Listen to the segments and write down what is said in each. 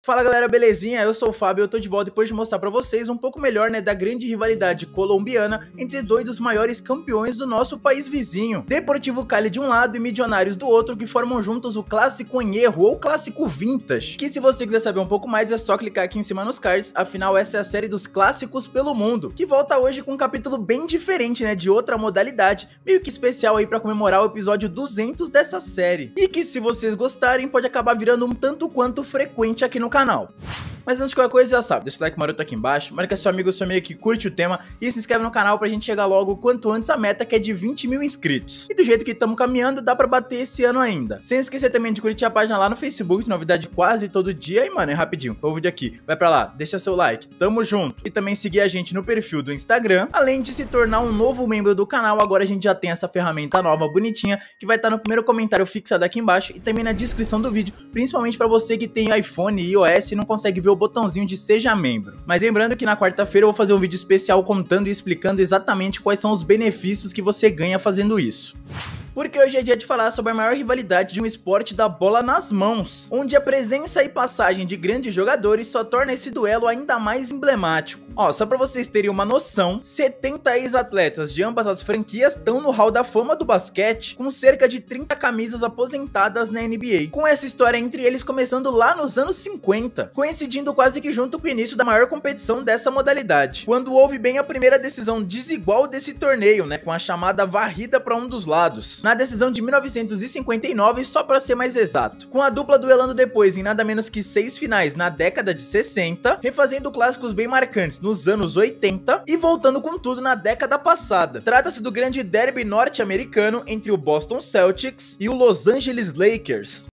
Fala galera, belezinha? Eu sou o Fábio e eu tô de volta depois de mostrar pra vocês um pouco melhor, da grande rivalidade colombiana entre dois dos maiores campeões do nosso país vizinho. Deportivo Cali de um lado e Millonarios do outro, que formam juntos o Clássico Añejo ou Clássico Vintage, que se você quiser saber um pouco mais é só clicar aqui em cima nos cards, afinal essa é a série dos clássicos pelo mundo, que volta hoje com um capítulo bem diferente, de outra modalidade, meio que especial aí pra comemorar o episódio 200 dessa série, e que se vocês gostarem pode acabar virando um tanto quanto frequente aqui no canal. Mas antes de qualquer coisa, já sabe, deixa o like maroto aqui embaixo, marca seu amigo ou sua amiga que curte o tema e se inscreve no canal pra gente chegar logo quanto antes a meta, que é de 20 mil inscritos. E do jeito que estamos caminhando, dá pra bater esse ano ainda. Sem esquecer também de curtir a página lá no Facebook, novidade quase todo dia. E mano, é rapidinho, qual o vídeo aqui? Vai pra lá, deixa seu like, tamo junto. E também seguir a gente no perfil do Instagram, além de se tornar um novo membro do canal. Agora a gente já tem essa ferramenta nova, bonitinha, que vai estar no primeiro comentário fixado aqui embaixo e também na descrição do vídeo, principalmente pra você que tem iPhone e iOS e não consegue ver o botãozinho de seja membro. Mas lembrando que na quarta-feira eu vou fazer um vídeo especial contando e explicando exatamente quais são os benefícios que você ganha fazendo isso. Porque hoje é dia de falar sobre a maior rivalidade de um esporte da bola nas mãos, onde a presença e passagem de grandes jogadores só torna esse duelo ainda mais emblemático. Ó, só pra vocês terem uma noção, 70 ex-atletas de ambas as franquias estão no Hall da Fama do basquete, com cerca de 30 camisas aposentadas na NBA, com essa história entre eles começando lá nos anos 50, coincidindo quase que junto com o início da maior competição dessa modalidade, quando houve bem a primeira decisão desigual desse torneio, com a chamada varrida para um dos lados, na decisão de 1959, só para ser mais exato, com a dupla duelando depois em nada menos que 6 finais na década de 60, refazendo clássicos bem marcantes nos anos 80 e voltando com tudo na década passada. Trata-se do grande derby norte-americano entre o Boston Celtics e o Los Angeles Lakers.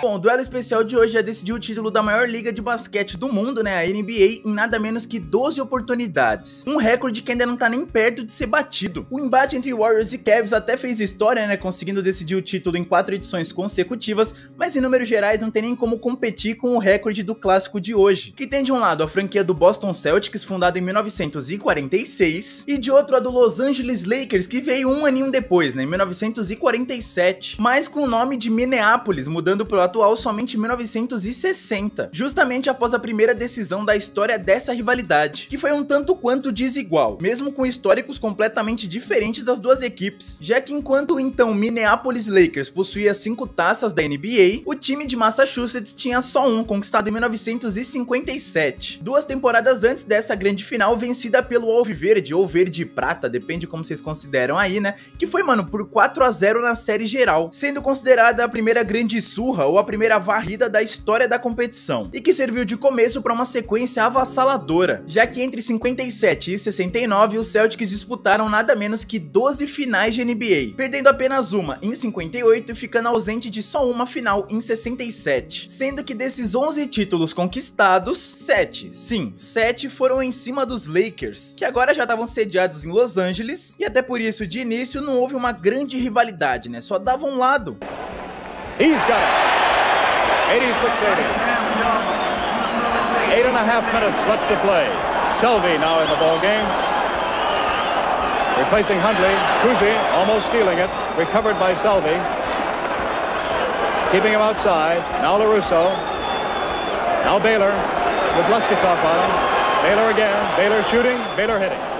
Bom, o duelo especial de hoje já decidiu o título da maior liga de basquete do mundo, a NBA, em nada menos que 12 oportunidades. Um recorde que ainda não tá nem perto de ser batido. O embate entre Warriors e Cavs até fez história, conseguindo decidir o título em 4 edições consecutivas, mas em números gerais não tem nem como competir com o recorde do clássico de hoje, que tem de um lado a franquia do Boston Celtics, fundada em 1946, e de outro a do Los Angeles Lakers, que veio um aninho depois, em 1947, mas com o nome de Minneapolis, mudando pro atual somente em 1960, justamente após a primeira decisão da história dessa rivalidade, que foi um tanto quanto desigual, mesmo com históricos completamente diferentes das duas equipes, já que enquanto o então Minneapolis Lakers possuía 5 taças da NBA, o time de Massachusetts tinha só um, conquistado em 1957, 2 temporadas antes dessa grande final vencida pelo Alviverde, ou Verde e Prata, depende como vocês consideram aí, que foi, por 4-0 na série geral, sendo considerada a primeira grande surra ou a primeira varrida da história da competição, e que serviu de começo para uma sequência avassaladora, já que entre 57 e 69 os Celtics disputaram nada menos que 12 finais de NBA, perdendo apenas uma em 58 e ficando ausente de só uma final em 67, sendo que desses 11 títulos conquistados, 7 foram em cima dos Lakers, que agora já estavam sediados em Los Angeles, e até por isso de início não houve uma grande rivalidade, só dava um lado. He's got it. 86-80. 8.5 minutes left to play. Selvey now in the ball game. Replacing Huntley. Cousy almost stealing it. Recovered by Selvey. Keeping him outside. Now LaRusso. Now Baylor with Lesketov on him. Baylor again. Baylor shooting. Baylor hitting.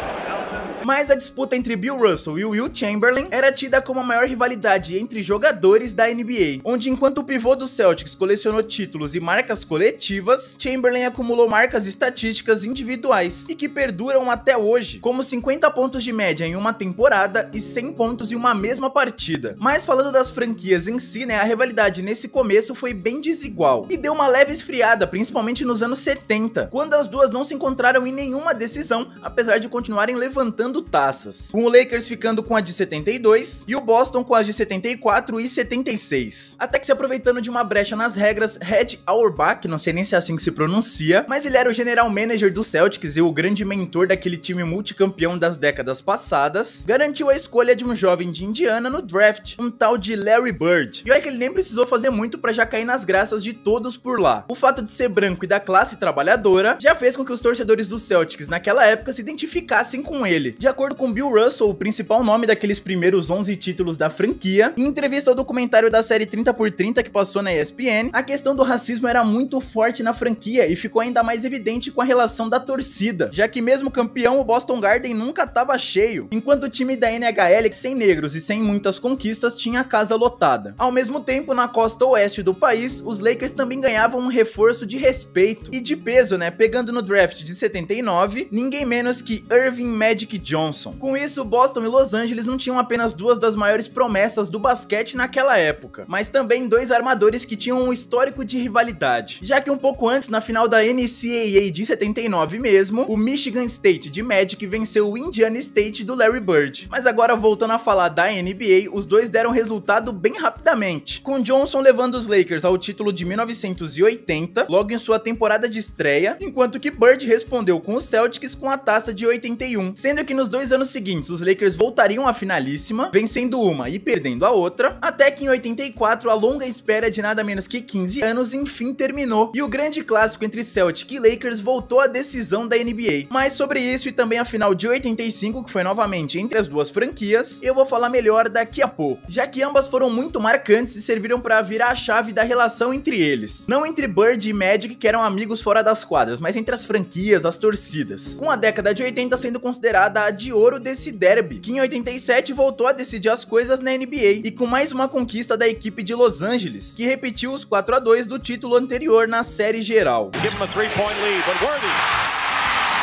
Mas a disputa entre Bill Russell e Will Chamberlain era tida como a maior rivalidade entre jogadores da NBA, onde enquanto o pivô dos Celtics colecionou títulos e marcas coletivas, Chamberlain acumulou marcas estatísticas individuais e que perduram até hoje, como 50 pontos de média em uma temporada e 100 pontos em uma mesma partida. Mas falando das franquias em si, a rivalidade nesse começo foi bem desigual e deu uma leve esfriada, principalmente nos anos 70, quando as duas não se encontraram em nenhuma decisão, apesar de continuarem levantando taças, com o Lakers ficando com a de 72 e o Boston com as de 74 e 76. Até que, se aproveitando de uma brecha nas regras, Red Auerbach, não sei nem se é assim que se pronuncia, mas ele era o general manager do Celtics e o grande mentor daquele time multicampeão das décadas passadas, garantiu a escolha de um jovem de Indiana no draft, um tal de Larry Bird. E olha que ele nem precisou fazer muito para já cair nas graças de todos por lá. O fato de ser branco e da classe trabalhadora já fez com que os torcedores do Celtics naquela época se identificassem com ele, De acordo com Bill Russell, o principal nome daqueles primeiros 11 títulos da franquia, em entrevista ao documentário da série 30x30 que passou na ESPN, a questão do racismo era muito forte na franquia e ficou ainda mais evidente com a relação da torcida, já que mesmo campeão, o Boston Garden nunca estava cheio, enquanto o time da NHL, sem negros e sem muitas conquistas, tinha a casa lotada. Ao mesmo tempo, na costa oeste do país, os Lakers também ganhavam um reforço de respeito e de peso, né, pegando no draft de 79, ninguém menos que Earvin Magic Johnson. Com isso, Boston e Los Angeles não tinham apenas duas das maiores promessas do basquete naquela época, mas também dois armadores que tinham um histórico de rivalidade, já que um pouco antes, na final da NCAA de 79 mesmo, o Michigan State de Magic venceu o Indiana State do Larry Bird. Mas agora, voltando a falar da NBA, os dois deram resultado bem rapidamente, com Johnson levando os Lakers ao título de 1980, logo em sua temporada de estreia, enquanto que Bird respondeu com os Celtics com a taça de 81, sendo que nos 2 anos seguintes os Lakers voltariam à finalíssima, vencendo uma e perdendo a outra, até que em 84 a longa espera de nada menos que 15 anos enfim terminou, e o grande clássico entre Celtic e Lakers voltou à decisão da NBA. Mas sobre isso e também a final de 85, que foi novamente entre as duas franquias, eu vou falar melhor daqui a pouco, já que ambas foram muito marcantes e serviram para virar a chave da relação entre eles, não entre Bird e Magic, que eram amigos fora das quadras, mas entre as franquias, as torcidas, com a década de 80 sendo considerada a de ouro desse derby, que em 87 voltou a decidir as coisas na NBA, e com mais uma conquista da equipe de Los Angeles, que repetiu os 4-2 do título anterior na série geral.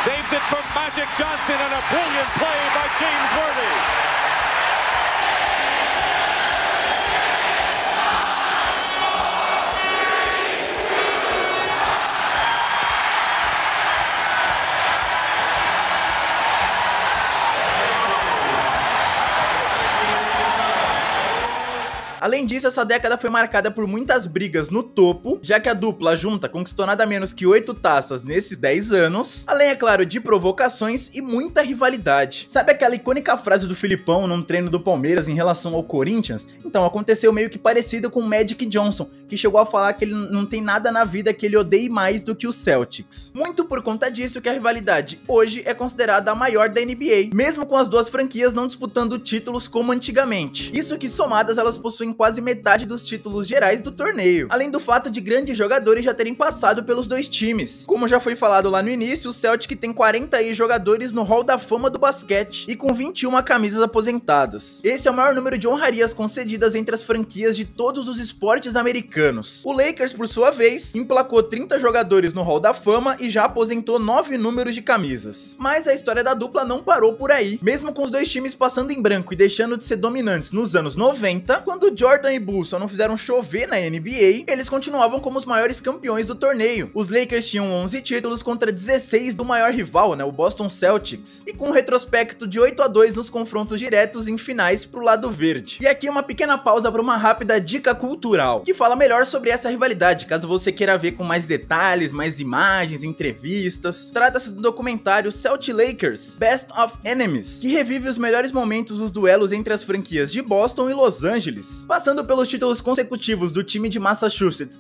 Saves it from Magic Johnson and a brilliant play by James Worthy. Além disso, essa década foi marcada por muitas brigas no topo, já que a dupla junta conquistou nada menos que 8 taças nesses 10 anos, além, é claro, de provocações e muita rivalidade. Sabe aquela icônica frase do Filipão num treino do Palmeiras em relação ao Corinthians? Então, aconteceu meio que parecido com o Magic Johnson, que chegou a falar que ele não tem nada na vida que ele odeie mais do que os Celtics. Muito por conta disso que a rivalidade hoje é considerada a maior da NBA, mesmo com as duas franquias não disputando títulos como antigamente. Isso que somadas elas possuem quase metade dos títulos gerais do torneio, além do fato de grandes jogadores já terem passado pelos dois times. Como já foi falado lá no início, o Celtic tem 40 jogadores no Hall da Fama do basquete e com 21 camisas aposentadas. Esse é o maior número de honrarias concedidas entre as franquias de todos os esportes americanos. O Lakers, por sua vez, emplacou 30 jogadores no Hall da Fama e já aposentou 9 números de camisas. Mas a história da dupla não parou por aí. Mesmo com os dois times passando em branco e deixando de ser dominantes nos anos 90, quando Jordan e Bulls só não fizeram chover na NBA, eles continuavam como os maiores campeões do torneio. Os Lakers tinham 11 títulos contra 16 do maior rival, né, o Boston Celtics, e com um retrospecto de 8-2 nos confrontos diretos em finais pro lado verde. E aqui uma pequena pausa para uma rápida dica cultural, que fala melhor sobre essa rivalidade, caso você queira ver com mais detalhes, mais imagens, entrevistas. Trata-se do documentário Celtic Lakers Best of Enemies, que revive os melhores momentos dos duelos entre as franquias de Boston e Los Angeles, passando pelos títulos consecutivos do time de Massachusetts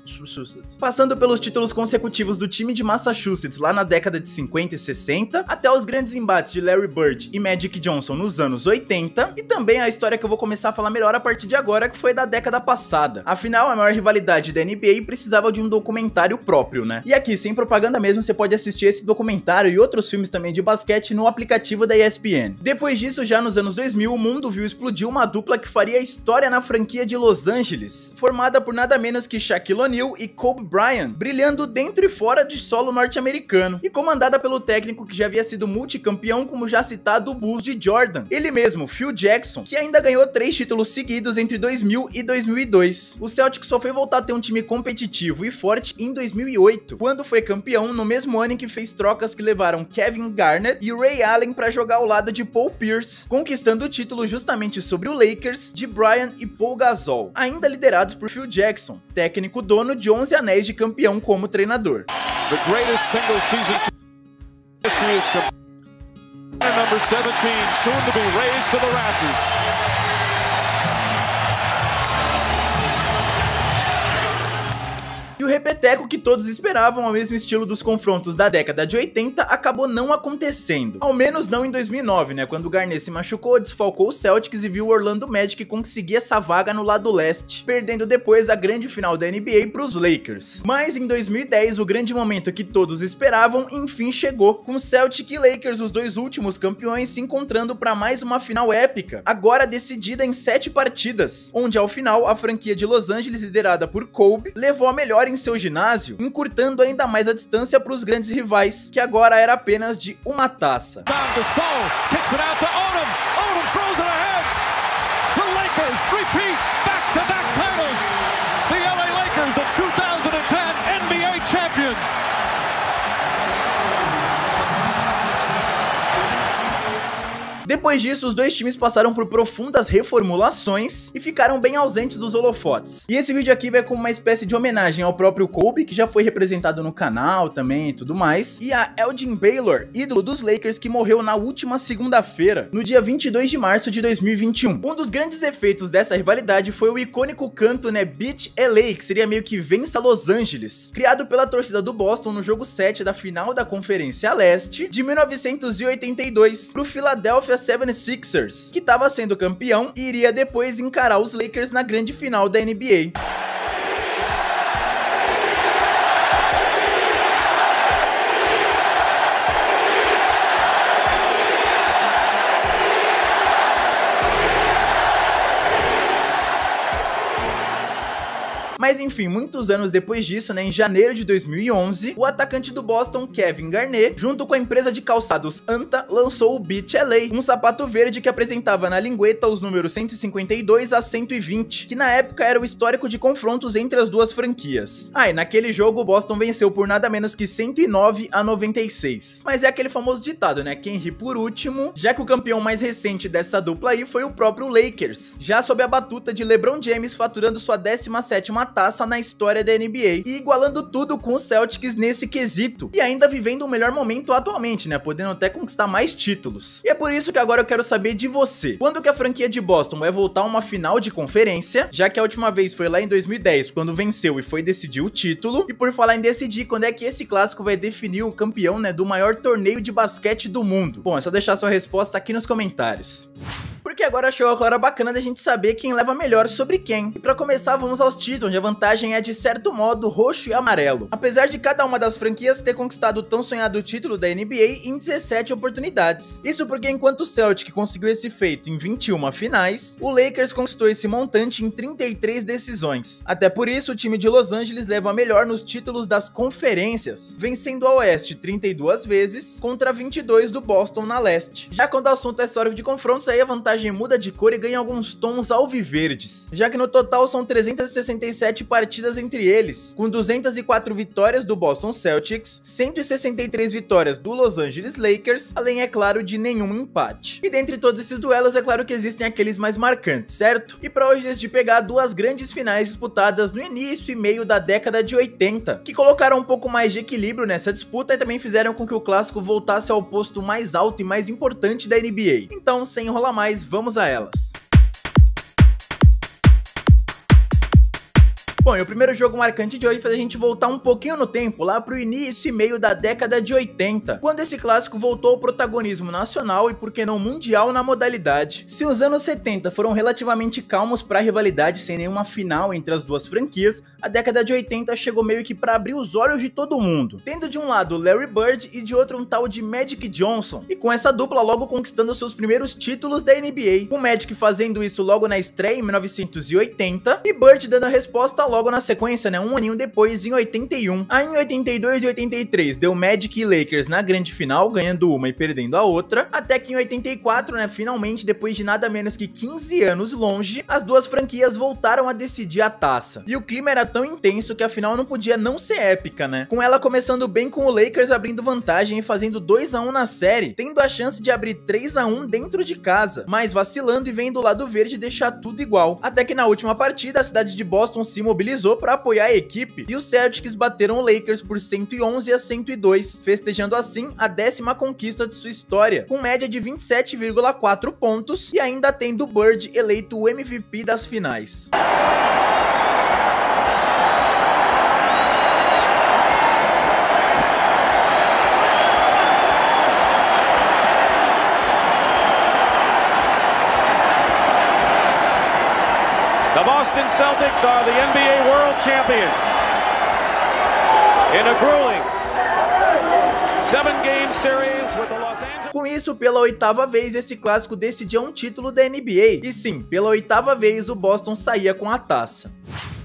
lá na década de 50 e 60, até os grandes embates de Larry Bird e Magic Johnson nos anos 80, e também a história que eu vou começar a falar melhor a partir de agora, que foi da década passada. Afinal, a maior rivalidade da NBA precisava de um documentário próprio, né? E aqui, sem propaganda mesmo, você pode assistir esse documentário e outros filmes também de basquete no aplicativo da ESPN. Depois disso, já nos anos 2000, o mundo viu explodir uma dupla que faria história na franquia de Los Angeles, formada por nada menos que Shaquille O'Neal e Kobe Bryant, brilhando dentro e fora de solo norte-americano, e comandada pelo técnico que já havia sido multicampeão, como já citado, o Bulls de Jordan, ele mesmo, Phil Jackson, que ainda ganhou 3 títulos seguidos entre 2000 e 2002. O Celtic só foi voltar a ter um time competitivo e forte em 2008, quando foi campeão, no mesmo ano em que fez trocas que levaram Kevin Garnett e Ray Allen para jogar ao lado de Paul Pierce, conquistando o título justamente sobre o Lakers de Bryant e Paul Gasol, ainda liderados por Phil Jackson, técnico dono de 11 anéis de campeão como treinador. The greatest single season history is number 17, soon to be raised to the rafters. E o repeteco teco que todos esperavam, ao mesmo estilo dos confrontos da década de 80, acabou não acontecendo. Ao menos não em 2009, né, quando o Garnett se machucou, desfalcou o Celtics e viu o Orlando Magic conseguir essa vaga no lado leste, perdendo depois a grande final da NBA para os Lakers. Mas em 2010, o grande momento que todos esperavam, enfim chegou, com Celtic e Lakers, os dois últimos campeões, se encontrando para mais uma final épica, agora decidida em 7 partidas, onde ao final a franquia de Los Angeles, liderada por Kobe, levou a melhor em seu ginásio, encurtando ainda mais a distância para os grandes rivais, que agora era apenas de uma taça. Repeat back-to-back titles. The LA Lakers, the 2010 NBA champions. Depois disso, os dois times passaram por profundas reformulações e ficaram bem ausentes dos holofotes. E esse vídeo aqui vai como uma espécie de homenagem ao próprio Kobe, que já foi representado no canal também e tudo mais, e a Elgin Baylor, ídolo dos Lakers, que morreu na última segunda-feira, no dia 22 de março de 2021. Um dos grandes efeitos dessa rivalidade foi o icônico canto, né, Beat LA, que seria meio que Vença Los Angeles, criado pela torcida do Boston no jogo 7 da final da Conferência Leste de 1982 pro Philadelphia 76ers, que estava sendo campeão e iria depois encarar os Lakers na grande final da NBA. Mas enfim, muitos anos depois disso, né, em janeiro de 2011, o atacante do Boston, Kevin Garnett, junto com a empresa de calçados Anta, lançou o Beat LA, um sapato verde que apresentava na lingueta os números 152 a 120, que na época era o histórico de confrontos entre as duas franquias. E naquele jogo o Boston venceu por nada menos que 109 a 96. Mas é aquele famoso ditado, né, quem ri por último, já que o campeão mais recente dessa dupla aí foi o próprio Lakers, já sob a batuta de LeBron James, faturando sua 17ª taça na história da NBA e igualando tudo com os Celtics nesse quesito, e ainda vivendo o melhor momento atualmente, né, podendo até conquistar mais títulos. E é por isso que agora eu quero saber de você, quando que a franquia de Boston vai voltar a uma final de conferência, já que a última vez foi lá em 2010, quando venceu e foi decidir o título, e por falar em decidir, quando é que esse clássico vai definir o campeão, né, do maior torneio de basquete do mundo? Bom, é só deixar sua resposta aqui nos comentários. Porque agora chegou a hora bacana da gente saber quem leva melhor sobre quem. E pra começar, vamos aos títulos, onde a vantagem é de certo modo roxo e amarelo. Apesar de cada uma das franquias ter conquistado o tão sonhado título da NBA em 17 oportunidades. Isso porque enquanto o Celtic conseguiu esse feito em 21 finais, o Lakers conquistou esse montante em 33 decisões. Até por isso, o time de Los Angeles leva melhor nos títulos das conferências, vencendo a Oeste 32 vezes contra 22 do Boston na Leste. Já quando o assunto é histórico de confrontos, aí a vantagem muda de cor e ganha alguns tons alviverdes, já que no total são 367 partidas entre eles, com 204 vitórias do Boston Celtics, 163 vitórias do Los Angeles Lakers, além, é claro, de nenhum empate. E dentre todos esses duelos, é claro que existem aqueles mais marcantes, certo? E pra hoje decidi pegar duas grandes finais disputadas no início e meio da década de 80, que colocaram um pouco mais de equilíbrio nessa disputa e também fizeram com que o clássico voltasse ao posto mais alto e mais importante da NBA. Então, sem enrolar mais, vamos a elas. Bom, e o primeiro jogo marcante de hoje faz a gente voltar um pouquinho no tempo, lá pro início e meio da década de 80, quando esse clássico voltou ao protagonismo nacional e, por que não, mundial na modalidade. Se os anos 70 foram relativamente calmos pra rivalidade, sem nenhuma final entre as duas franquias, a década de 80 chegou meio que pra abrir os olhos de todo mundo, tendo de um lado Larry Bird e de outro um tal de Magic Johnson, e com essa dupla logo conquistando seus primeiros títulos da NBA, com Magic fazendo isso logo na estreia em 1980, e Bird dando a resposta logo na sequência, né, um aninho depois, em 81. Aí em 82 e 83 deu Magic e Lakers na grande final, ganhando uma e perdendo a outra, até que em 84, né, finalmente, depois de nada menos que 15 anos longe, as duas franquias voltaram a decidir a taça. E o clima era tão intenso que a final não podia não ser épica, né, com ela começando bem com o Lakers abrindo vantagem e fazendo 2-1 na série, tendo a chance de abrir 3-1 dentro de casa, mas vacilando e vendo o lado verde deixar tudo igual, até que na última partida a cidade de Boston se mobilizou para apoiar a equipe e os Celtics bateram o Lakers por 111 a 102, festejando assim a 10ª conquista de sua história, com média de 27,4 pontos e ainda tendo Bird eleito o MVP das finais. Boston Celtics are the NBA World Champions in a grueling 7-game series with the Los Angeles. Com isso, pela 8ª vez, esse clássico decidia um título da NBA. E sim, pela 8ª vez, o Boston saía com a taça.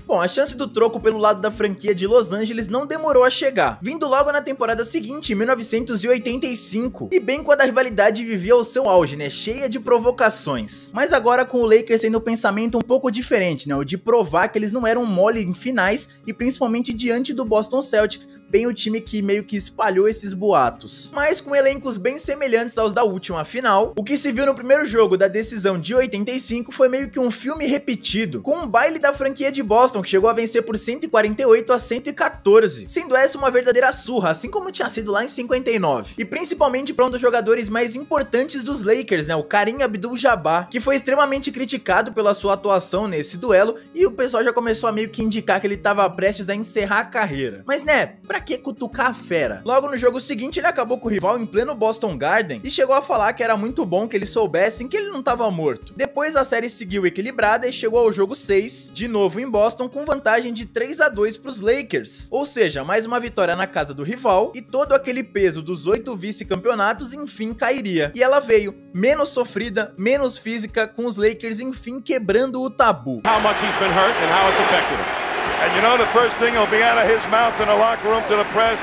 Bom, a chance do troco pelo lado da franquia de Los Angeles não demorou a chegar, vindo logo na temporada seguinte, em 1985, e bem quando a rivalidade vivia o seu auge, né, cheia de provocações. Mas agora com o Lakers tendo um pensamento um pouco diferente, né, o de provar que eles não eram mole em finais, e principalmente diante do Boston Celtics, bem o time que meio que espalhou esses boatos. Mas com elencos bem semelhantes aos da última final, o que se viu no primeiro jogo da decisão de 85 foi meio que um filme repetido, com um baile da franquia de Boston que chegou a vencer por 148 a 114, sendo essa uma verdadeira surra, assim como tinha sido lá em 59. E principalmente para um dos jogadores mais importantes dos Lakers, né, o Kareem Abdul-Jabbar, que foi extremamente criticado pela sua atuação nesse duelo, e o pessoal já começou a meio que indicar que ele estava prestes a encerrar a carreira. Mas né, pra que cutucar a fera? Logo no jogo seguinte ele acabou com o rival em pleno Boston Garden e chegou a falar que era muito bom que eles soubessem que ele não estava morto. Depois a série seguiu equilibrada e chegou ao jogo 6, de novo em Boston, com vantagem de 3 a 2 para os Lakers. Ou seja, mais uma vitória na casa do rival e todo aquele peso dos 8 vice-campeonatos enfim cairia. E ela veio, menos sofrida, menos física, com os Lakers enfim quebrando o tabu. How much he's been hurt and how it's affected him. And you know the first thing will be out of his mouth in the locker room to the press,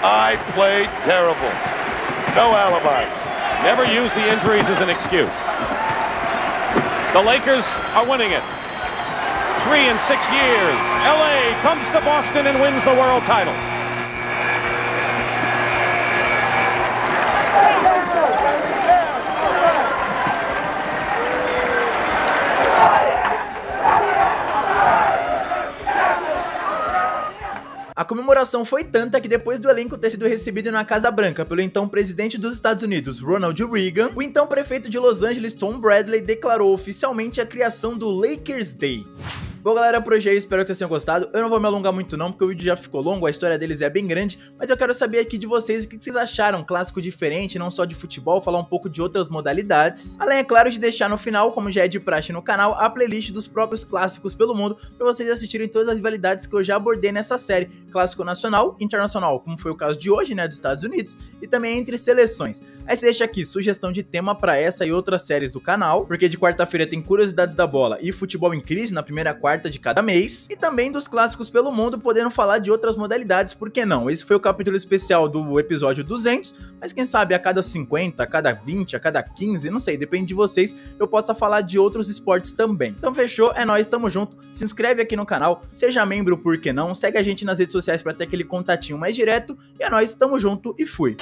I played terrible. No alibi. Never use the injuries as an excuse. The Lakers are winning it. 3 in 6 years. LA comes to Boston and wins the world title. A comemoração foi tanta que depois do elenco ter sido recebido na Casa Branca pelo então presidente dos Estados Unidos, Ronald Reagan, o então prefeito de Los Angeles, Tom Bradley, declarou oficialmente a criação do Lakers Day. Bom galera, por hoje é isso, espero que vocês tenham gostado. Eu não vou me alongar muito não, porque o vídeo já ficou longo, a história deles é bem grande, mas eu quero saber aqui de vocês o que vocês acharam, clássico diferente, não só de futebol, falar um pouco de outras modalidades. Além, é claro, de deixar no final, como já é de praxe no canal, a playlist dos próprios clássicos pelo mundo, para vocês assistirem todas as rivalidades que eu já abordei nessa série, clássico nacional, internacional, como foi o caso de hoje, né, dos Estados Unidos, e também entre seleções. Aí você deixa aqui sugestão de tema para essa e outras séries do canal, porque de quarta-feira tem curiosidades da bola e futebol em crise na primeira quarta de cada mês, e também dos clássicos pelo mundo, podendo falar de outras modalidades, por que não? Esse foi o capítulo especial do episódio 200, mas quem sabe a cada 50, a cada 20, a cada 15, não sei, depende de vocês, eu possa falar de outros esportes também. Então fechou, é nóis, tamo junto, se inscreve aqui no canal, seja membro, por que não, segue a gente nas redes sociais para ter aquele contatinho mais direto, e é nóis, tamo junto e fui!